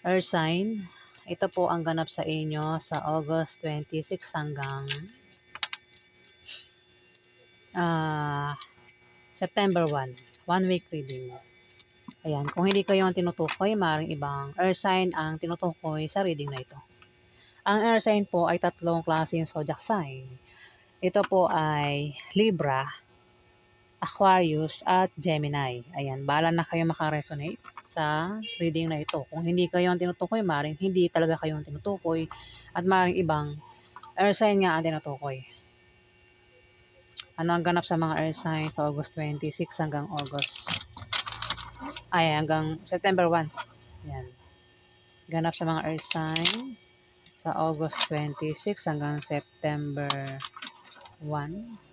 Earth sign, ito po ang ganap sa inyo sa August 26 hanggang September 1. 1 week reading. Ayan, kung hindi kayo ang tinutukoy, maaaring ibang earth sign ang tinutukoy sa reading na ito. Ang earth sign po ay tatlong klaseng zodiac sign. Ito po ay Libra, Aquarius, at Gemini. Ayan, bahala na kayo makaresonate sa reading na ito. Kung hindi kayo ang tinutukoy, maaaring hindi talaga kayo ang tinutukoy at maaaring ibang earth sign nga ang tinutukoy. Ano ang ganap sa mga earth sign sa August 26 hanggang hanggang September 1. Yan. Ganap sa mga earth sign sa August 26 hanggang September 1.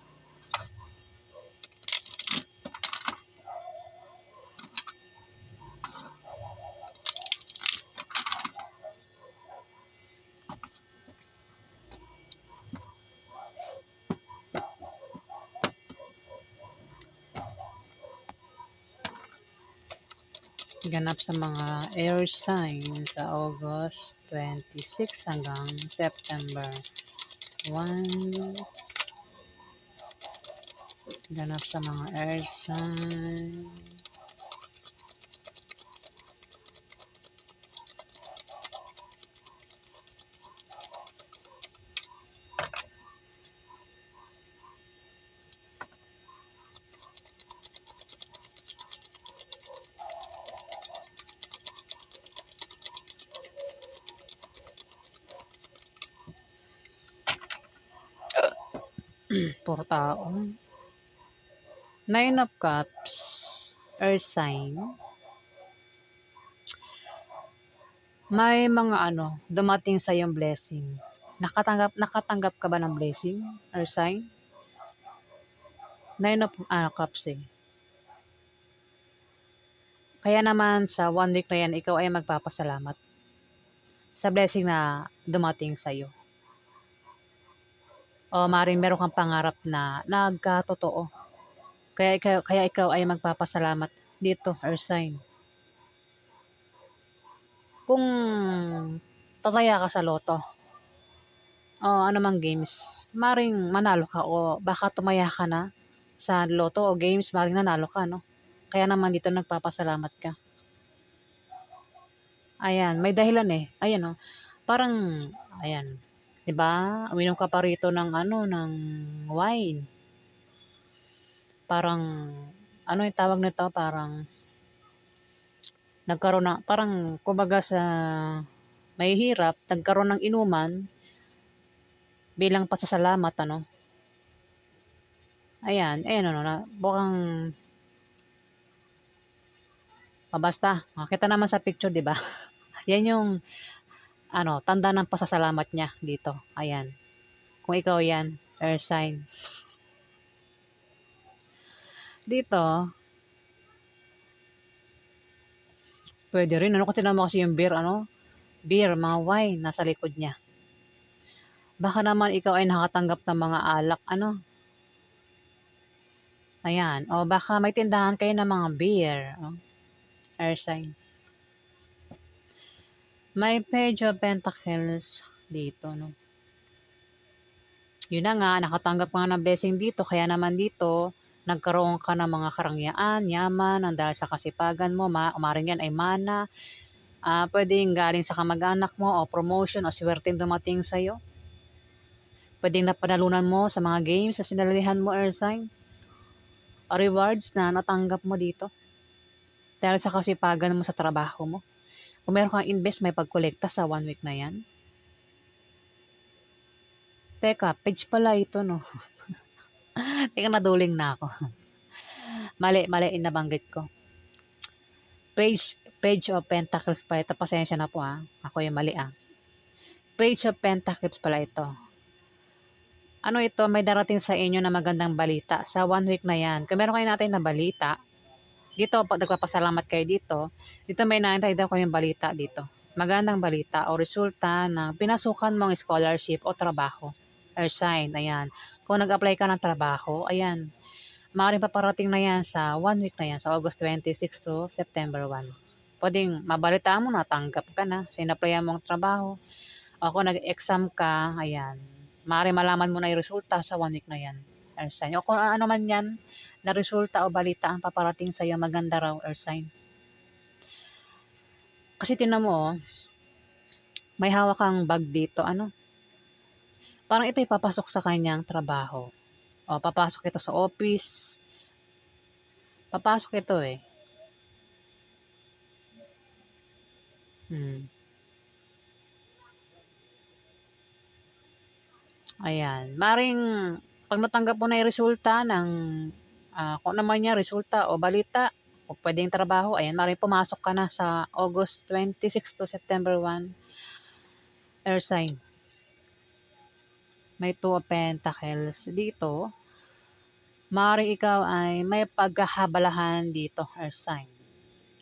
Ganap sa mga air sign sa August 26 hanggang September 1. Ganap sa mga air sign. Puro tao. 9 of Cups, earth sign. May mga dumating sa yung blessing. Nakatanggap ka ba ng blessing, earth sign? 9 of Cups eh. Kaya naman sa 1 week na yan, ikaw ay magpapasalamat sa blessing na dumating sa'yo. O maring meron kang pangarap na nagkatotoo. Kaya ikaw ay magpapasalamat dito, earth sign. Kung tataya ka sa loto o anumang games, maring manalo ka o baka tumaya ka na sa loto o games, maring nanalo ka, no? Kaya naman dito nagpapasalamat ka. Ayan, may dahilan eh. Ayan, parang, ayan, 'di ba? Uminom ka pa rito ng ng wine. Parang, ano yung tawag nito? Parang, nagkaroon na, parang, kumbaga sa may hirap, nagkaroon ng inuman bilang pasasalamat, Ayan, ayan, mukhang, basta, makita naman sa picture, di ba? Yan yung, tanda ng pasasalamat niya dito. Ayan. Kung ikaw yan, earth sign. Dito, pwede rin, kasi naman kasi yung beer, beer, mga wine, nasa likod niya. Baka naman ikaw ay nakatanggap ng mga alak, Ayan. O baka may tindahan kayo ng mga beer. Air sign. May Page of Pentacles dito, Yun na nga, nakatanggap ka ng blessing dito. Kaya naman dito, nagkaroon ka ng mga karangyaan, yaman, ang dahil sa kasipagan mo. Umaring yan ay mana. Pwedeng galing sa kamag-anak mo o promotion o swerteng dumating sa'yo. Pwedeng napanalunan mo sa mga games na sinalihan mo, air sign. O rewards na natanggap mo dito. Dahil sa kasipagan mo sa trabaho mo. Kung meron kang invest, may pagkolekta sa 1 week na yan. Teka, page pala ito, Teka, naduling na ako. Mali yung nabanggit ko. Page of Pentacles pala ito. Pasensya na po, Ako yung mali, Page of Pentacles pala ito. Ano ito, may darating sa inyo na magandang balita sa 1 week na yan. Kung meron kayo natin na balita, dito, pag nagpapasalamat kayo dito may nakita daw kayong balita dito. Magandang balita o resulta ng pinasukan mong scholarship o trabaho. Or sign, ayan. Kung nag-apply ka ng trabaho, ayan. Maaaring paparating na yan sa 1 week na yan, sa August 26 to September 1. Puwedeng mabalitaan mo natanggap ka na sa in-applyan mong trabaho o kung nag-exam ka, ayan, maaaring malaman mo na yung resulta sa 1 week na 'yan, earth sign. O kung ano man 'yan na resulta o balita ang paparating sa'yo, maganda raw, earth sign. Kasi tingnan mo, may hawak kang bag dito, ano, parang ito'y papasok sa kanyang trabaho. O papasok ito sa office, papasok ito, eh. Hmm, ayan. Maaaring 'pag natanggap mo na yung resulta ng, kung ano man 'yan, resulta o balita o puwedeng trabaho, ayan, maaaring pumasok ka na sa August 26 to September 1, earth sign. May Two of Pentacles dito. Maaaring ikaw ay may pagkahabalahan dito, earth sign.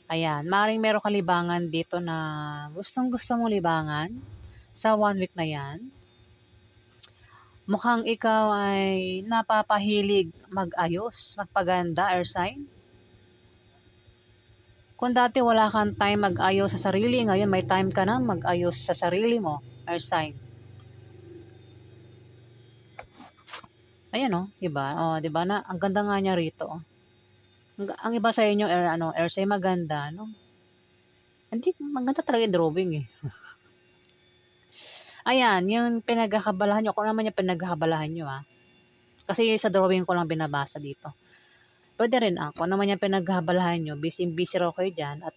Ayan, maaaring meron kang libangan dito na gustong-gusto mong libangan sa 1 week na 'yan. Mukhang ikaw ay napapahilig mag-ayos, magpaganda, earth sign. Kung dati wala kang time mag-ayos sa sarili, ngayon may time ka na mag-ayos sa sarili mo, earth sign. Ayan, oh, 'di ba? Oh, 'di ba na ang ganda nga niya rito, oh. Ang iba sa inyo air sign maganda, 'no? Hindi, maganda talaga yung drawing, eh. Ayan, yung pinagkakabalahan niyo, kung ano man yung pinagkakabalahan niyo, kasi sa drawing ko lang binabasa dito. Puwede rin, kung ano man yung pinagkakabalahan niyo, busy-busy raw kayo diyan at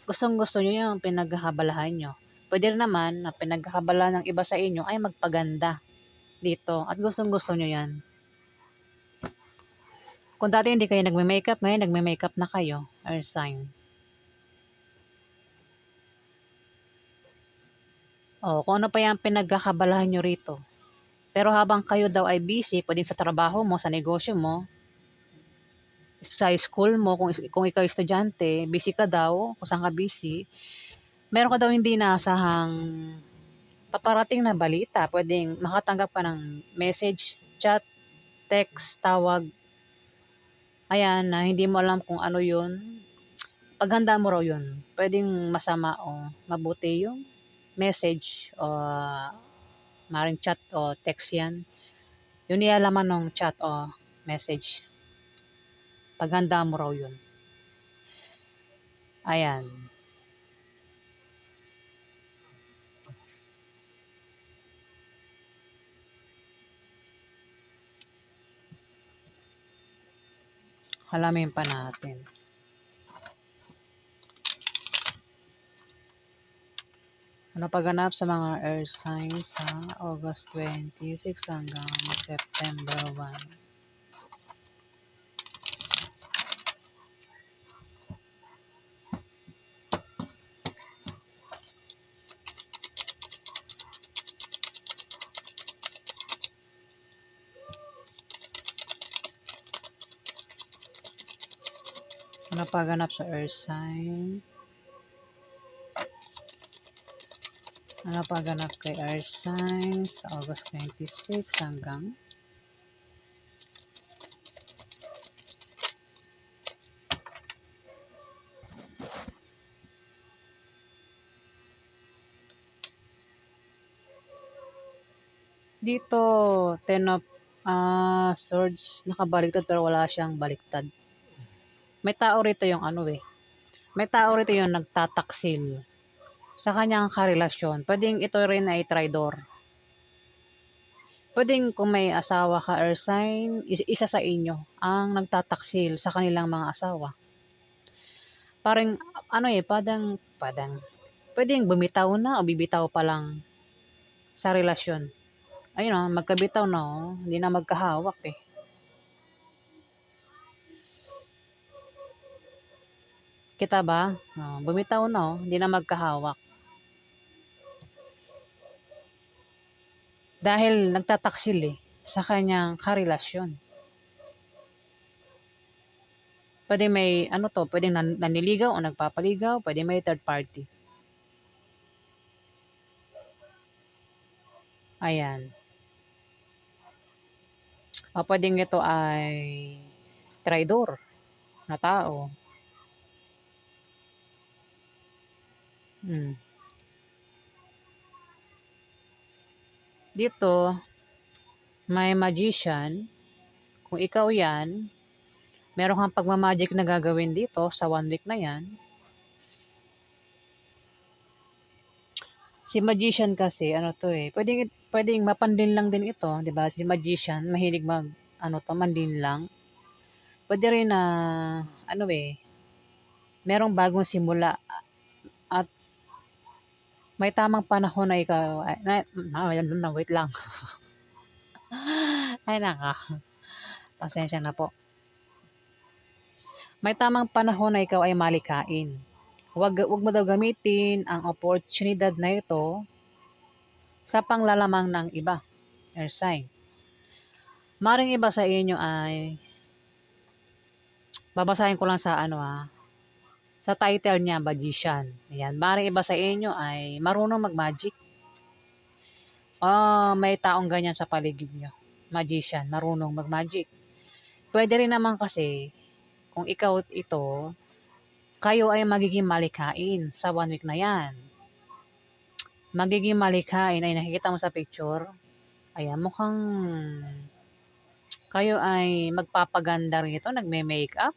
gustong-gusto niyo yung pinagkakabalahan niyo. Puwede rin naman na pinagkakabalahan ng iba sa inyo ay magpaganda dito at gustong-gusto niyo 'yan. Kung dati hindi kayo nagme-makeup, ngayon nagme-makeup na kayo, earth sign. Oh, kung ano pa yung pinagkakabalahan niyo rito. Pero habang kayo daw ay busy, puwedeng sa trabaho mo, sa negosyo mo, sa school mo, kung ikaw ay estudyante, busy ka daw, kung saan ka busy, meron ka daw hindi inaasahang paparating na balita. Puwedeng makatanggap ka ng message, chat, text, tawag, ayan, na hindi mo alam kung ano 'yun. Paghanda mo raw 'yun. Puwedeng masama o mabuti yung message o maaaring chat o text 'yan. Yung nilalaman nung chat o message, paghanda mo raw 'yun. Ayan, alamin pa natin. Ano pa ganap sa mga earth signs sa August 26 hanggang September 1? Ano pa ganap sa earth sign? Ano pa ganap kay earth signs sa August 26 hanggang dito, Ten of Swords, nakabaligtad pero wala siyang baliktad. May tao rito yung ano, eh, may tao rito yung nagtataksil sa kanyang karelasyon. Puwedeng ito rin ay traitor. Puwedeng kung may asawa ka, earth sign, isa sa inyo ang nagtataksil sa kanilang mga asawa. Parang ano, eh, padang padang puwedeng bumitaw na o bibitaw pa lang sa relasyon. Ayun, magkabitaw na, hindi na magkahawak, eh. Kita ba? Bumitaw na, hindi na magkahawak. Dahil nagtataksil, eh, sa kanyang karelasyon. Puwedeng may ano 'to, puwedeng nanliligaw o nagpapaligaw, puwedeng may third party. Ayan. O puwedeng ito ay traidor na tao. Hmm. Dito, may magician. Kung ikaw yan, meron kang pagmamagic na gagawin dito sa 1 week na yan. Si magician kasi, ano to eh, pwedeng mapandin lang din ito, di ba? Si magician, mahilig ano to, mandin lang. Pwede rin na, ano eh, merong bagong simula at may tamang panahon na ikaw, wait lang. Ay naka, pasensya na po. May tamang panahon na ikaw ay malikain. Huwag mo daw gamitin ang oportunidad na ito sa panglalamang ng iba, air sign. Maring iba sa inyo ay, babasahin ko lang sa sa title niya, magician. Ayan, maring iba sa inyo ay marunong mag-magic. May taong ganyan sa paligid nyo. Magician, marunong mag-magic. Pwede rin naman kasi, kung ikaw ito, kayo ay magiging malikain sa 1 week na yan. Magiging malikain ay nakikita mo sa picture. Ayan, mukhang kayo ay magpapaganda rito, nagme-makeup.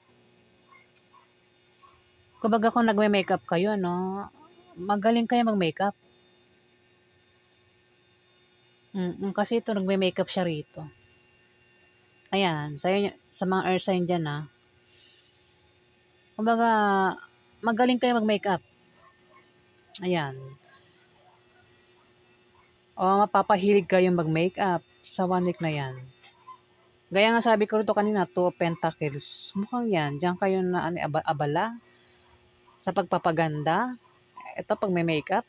Kumbaga kung nagme-makeup kayo, no, magaling kayo mag-makeup. Kasi ito, nagme-makeup siya rito. Ayan, sa mga earth sign dyan, kumbaga, magaling kayo mag-makeup. Ayan. O mapapahilig kayong mag-makeup sa 1 week na yan. Gaya nga sabi ko rito kanina, 2 of Pentacles. Mukhang yan, diyan kayo na abala sa pagpapaganda. Ito pag may makeup.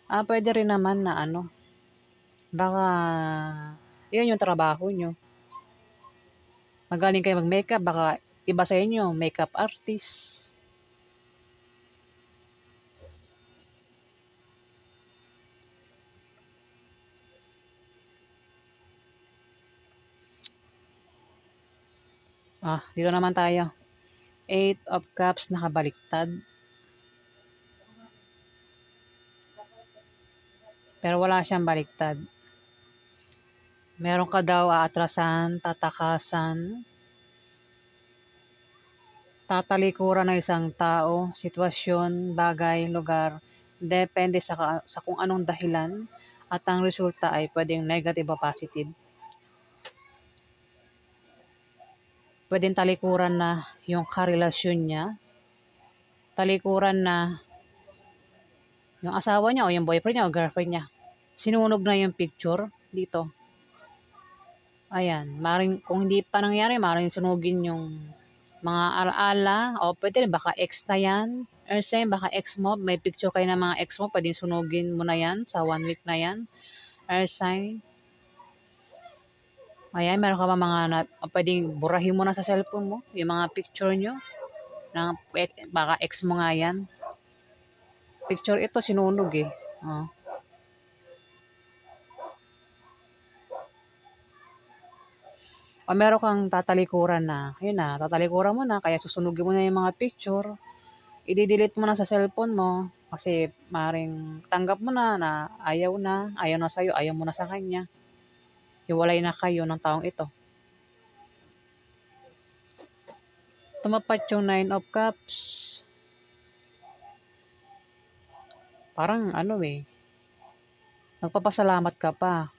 Pwede rin naman na baka yun yung trabaho nyo. Magaling kayo mag-makeup, baka iba sa inyo, makeup artist. Dito naman tayo. 8 of Cups nakabaliktad. Pero wala siyang baliktad. Meron ka daw aatrasan, tatakasan, tatalikuran ng isang tao, sitwasyon, bagay, lugar. Depende sa kung anong dahilan at ang resulta ay pwedeng negative o positive. Pwedeng talikuran na yung karelasyon niya, talikuran na yung asawa niya o yung boyfriend niya o girlfriend niya. Sinunog na yung picture dito. Ayan, kung hindi pa nangyari, maring sunugin yung mga alaala o pwede rin baka ex na yan. Or same, baka ex mo, may picture kayo ng mga ex mo, pwedeng sunugin mo na yan sa 1 week na yan. Or sign. Ayan, meron ka ba pwedeng burahin mo na sa cellphone mo, yung mga picture nyo. Baka ex mo nga yan. Picture ito, sinunog eh. O meron kang tatalikuran na, yun na, tatalikuran mo na, kaya susunugin mo na yung mga picture. I-delete mo na sa cellphone mo, kasi maring tanggap mo na ayaw na sa'yo, ayaw mo na sa kanya. Hiwalay na kayo ng taong ito. Tumapat yung 9 of Cups. Parang magpapasalamat ka pa.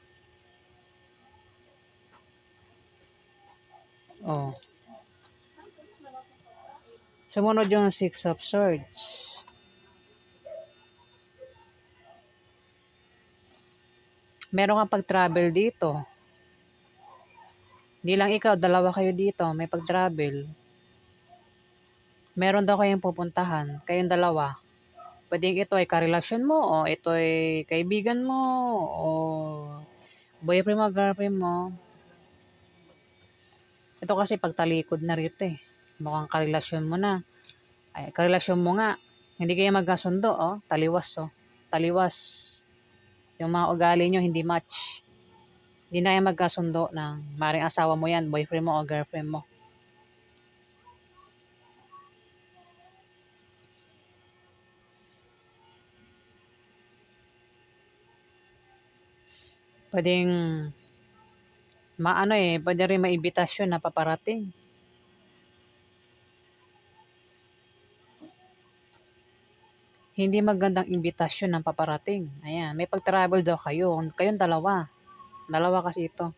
Sumunod yung 6 of Swords. Meron kang pag-travel dito. Di lang ikaw, dalawa kayo dito, may pag-travel. Meron daw kayong pupuntahan, kayong dalawa. Pwedeng ito ay karelasyon mo, o ito ay kaibigan mo, o boyfriend mo, girlfriend mo. Ito kasi pagtalikod na rito eh. Mukhang karelasyon mo na. Ay, karelasyon mo nga. Hindi kayo magkasundo, taliwas, taliwas. Yung mga ugali nyo hindi match. Hindi na kayo magkasundo ng maring asawa mo yan, boyfriend mo o girlfriend mo. . Pwedeng pwede rin maibitasyon na paparating. Hindi magandang imbitasyon ng paparating. Ayan, may pag-travel daw kayo. Kayong dalawa. Dalawa kasi ito.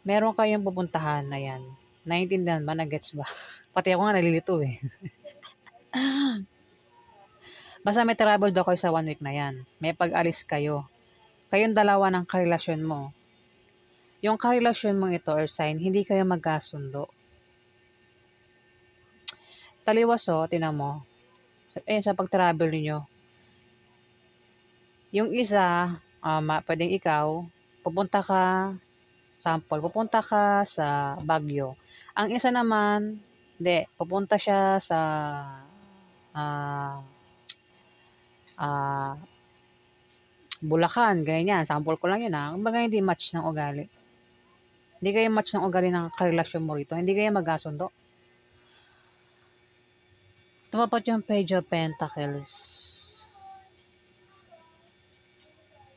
Meron kayong pupuntahan, ayan. Naiintindihan ba? Na-gets ba? Pati ako nga nalilito eh. Basta may travel daw kayo sa 1 week na yan. May pag-alis kayo. Kayong dalawa ng karelasyon mo. Yung karelasyon mong ito or sign, hindi kayo magkasundo. Taliwas tinan mo. Sa pag-travel niyo. Yung isa, pwedeng ikaw, pupunta ka, pupunta ka sa Baguio. Ang isa naman, hindi, pupunta siya sa ah, ah, Bulacan, ganyan. Sample ko lang yun Kumbaga hindi match ng ugali. Hindi kayo match ng ugali ng karelasyon mo rito. Hindi kayo magkasundo. Tumapat yung Page of Pentacles.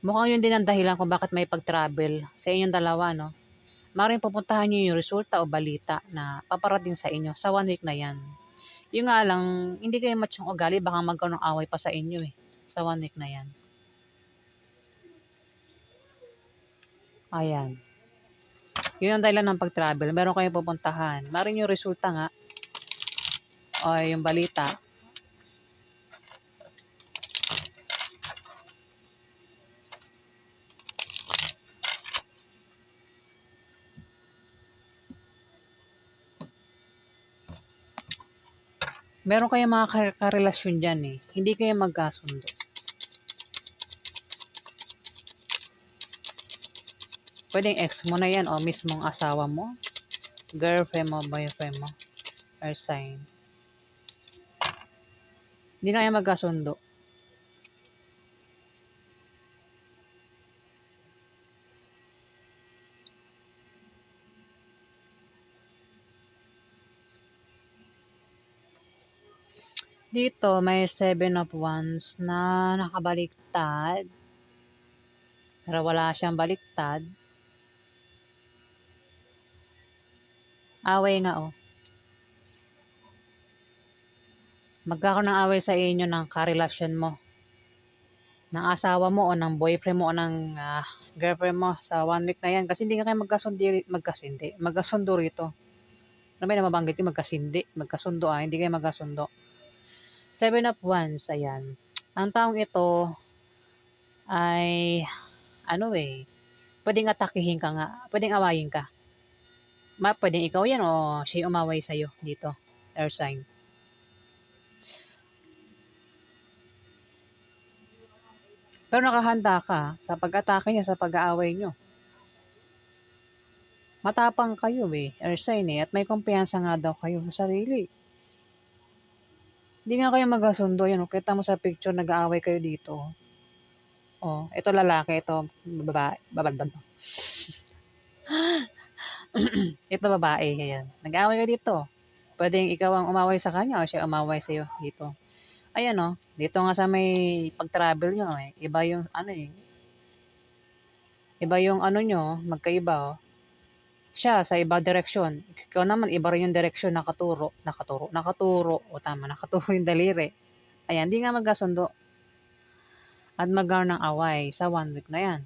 Mukhang yun din ang dahilan kung bakit may pag-travel sa inyong dalawa, no? Maaaring pupuntahan nyo yung resulta o balita na paparating sa inyo sa 1 week na yan. Yung nga lang, hindi kayo match ng ugali, baka magkaroon ng away pa sa inyo sa 1 week na yan. Ayan. Yun ang dahilan ng pag-travel. Meron kayong pupuntahan. Maaaring yung resulta nga, o yung balita, meron kayong mga karelasyon dyan Hindi kayo magkasundo. Pwedeng ex mo na yan o mismong asawa mo, girlfriend mo, boyfriend mo, or sign. Hindi na kayo magkasundo. Dito, may 7 of Wands na nakabaliktad. Pero wala siyang baliktad. Away nga Magkakaroon ng away sa inyo ng karelasyon mo. Ng asawa mo o ng boyfriend mo o ng girlfriend mo sa 1 week na yan. Kasi hindi ka kayo magkasundo rito. Ano ba yung mabanggit yung magkasundo hindi kayo magkasundo. 7 of Wands, ayan. Ang taong ito ay, pwedeng atakihin ka nga, pwedeng awayin ka. Pwedeng ikaw yan o siya umaway sa'yo dito, air sign. Pero nakahanda ka sa pag-atake niya, sa pag-aaway nyo. Matapang kayo air sign at may kumpiyansa nga daw kayo sa sarili. Hindi nga kayo magkasundo yan. Kita mo sa picture, nag-aaway kayo dito. Ito lalaki, ito babae. Ito babae, ayan. Nag-aaway kayo dito. Pwedeng ikaw ang umaway sa kanya o siya umaway sa iyo dito. Ayan dito nga sa may pag-travel nyo iba yung iba yung nyo, magkaiba Siya sa iba direksyon. Ikaw naman iba rin yung direksyon nakaturo yung daliri. Ayan, di nga magkasundo. At magkaroon ng away sa 1 week na yan.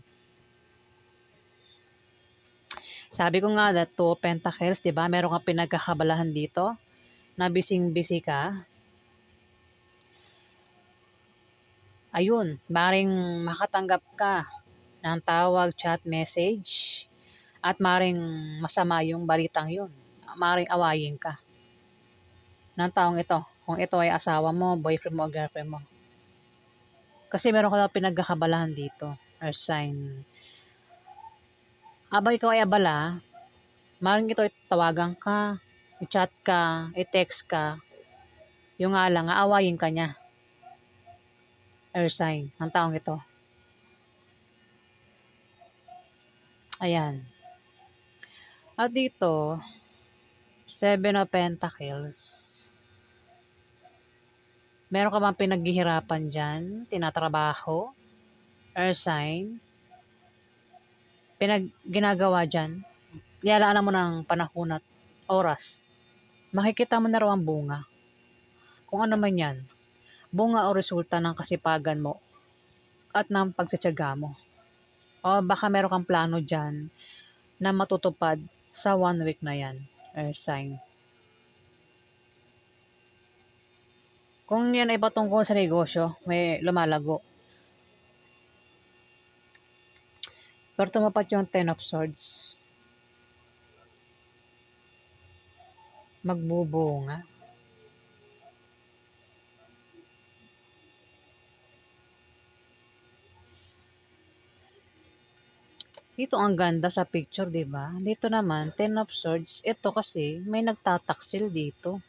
Sabi ko nga that 2 of Pentacles, di ba? Meron kang pinagkakabalahan dito na bising-busy ka. Ayun, maring makatanggap ka ng tawag, chat, message, at maring masama yung balitang yun. Maring awayin ka ng taong ito. Kung ito ay asawa mo, boyfriend mo, o girlfriend mo. Kasi meron ka daw pinagkakabalahan dito, or sign. Abang ikaw ay abala, maring ito ay tawagan ka, i-chat ka, i-text ka, yung nga lang, aawayin ka niya. Air sign ng taong ito. Ayan. At dito, 7 of Pentacles. Meron ka bang pinaghihirapan dyan? Tinatrabaho? Air sign? ginagawa diyan, nilalaanan mo ng panahon at oras, makikita mo na raw ang bunga. Kung ano man 'yan, bunga o resulta ng kasipagan mo at ng pagtitiyaga mo. O baka meron kang plano diyan na matutupad sa 1 week na 'yan, earth sign. Kung 'yan ay patungkol sa negosyo, may lumalago. Pero tumapat yung 10 of Swords. Magbubunga. Dito ang ganda sa picture, 'di ba? Dito naman, 10 of Swords. Ito kasi may nagtataksil dito.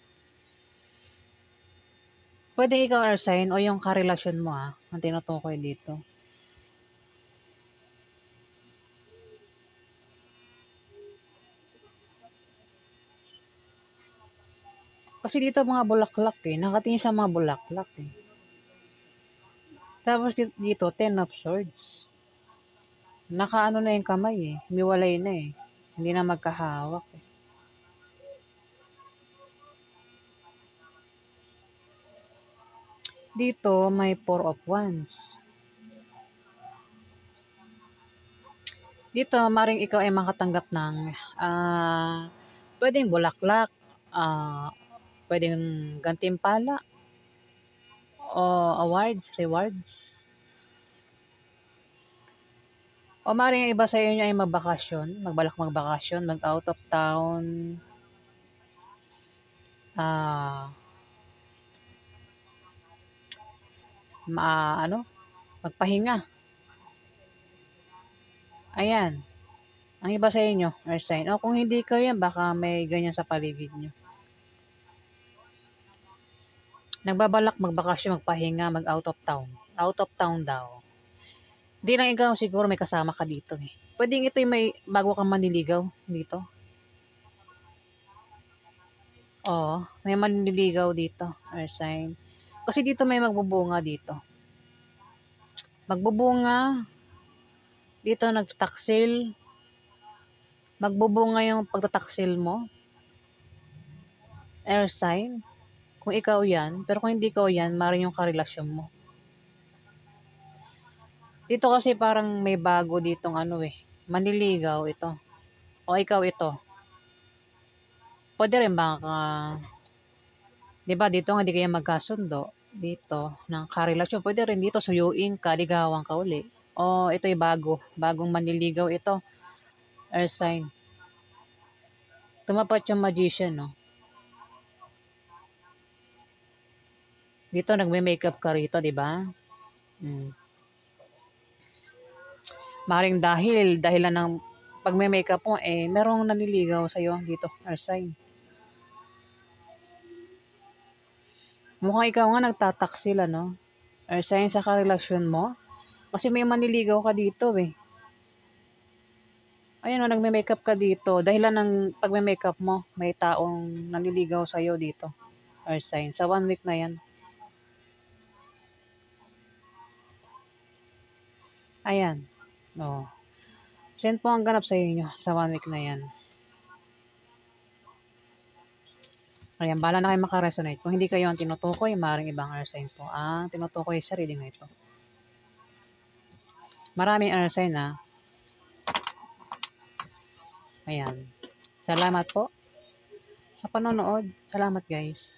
Pwede ikaw earth sign o yung karelasyon mo ang tinutukoy dito. Kasi dito mga bulaklak nakatingin sa mga bulaklak Tapos dito 10 of Swords. Nakaano na yung kamay humiwalay na Hindi na magkahawak Dito may 4 of Wands. Dito maring ikaw ay makatanggap ng pwedeng bulaklak, pwedeng gantimpala o awards, rewards. O maring ang iba sa inyo ay magbakasyon, magbakasyon, mag-out of town, magpahinga. Ayan. Ang iba sa inyo, earth sign. O kung hindi kayo yan, baka may ganyan sa paligid nyo. Nagbabalak magbakasyon, magpahinga, mag-out of town. Out of town daw. Hindi lang ikaw, siguro may kasama ka dito Pwedeng ito yung may bago kang manliligaw dito. Oo, may manliligaw dito, earth sign. Kasi dito may magbubunga dito. Magbubunga, dito nagtataksil, magbubunga yung pagtataksil mo, earth sign. Kung ikaw yan, pero kung hindi ikaw yan, maaaring yung karelasyon mo. Dito kasi parang may bago ditong manliligaw ito. O ikaw ito. Pwede rin baka, di ba dito nga di kayo magkasundo dito ng karelasyon. Pwede rin dito suyuin ka, ligawan ka uli. O ito'y bagong manliligaw ito, earth sign. Tumapat yung magician, no? Dito nagme-makeup ka rito, di ba? Maring dahilan ng pagme-makeup mo merong nanliligaw sa iyo dito, earth sign. Mukhang ikaw nga nagtataksil earth sign sa karelasyon mo. Kasi may manliligaw ka dito Ayun nagme-makeup ka dito. Dahilan ng pagme-makeup mo, may taong nanliligaw sa iyo dito, earth sign. Sa 1 week na yan. Ayan. So, yan po ang ganap sa inyo sa 1 week na yan. Ayan, bahala na kayo makaresonate. Kung hindi kayo ang tinutukoy, maaaring ibang earth sign po ang tinutukoy sa reading na ito. Maraming earth sign Ayan. Salamat po sa panonood. Salamat guys.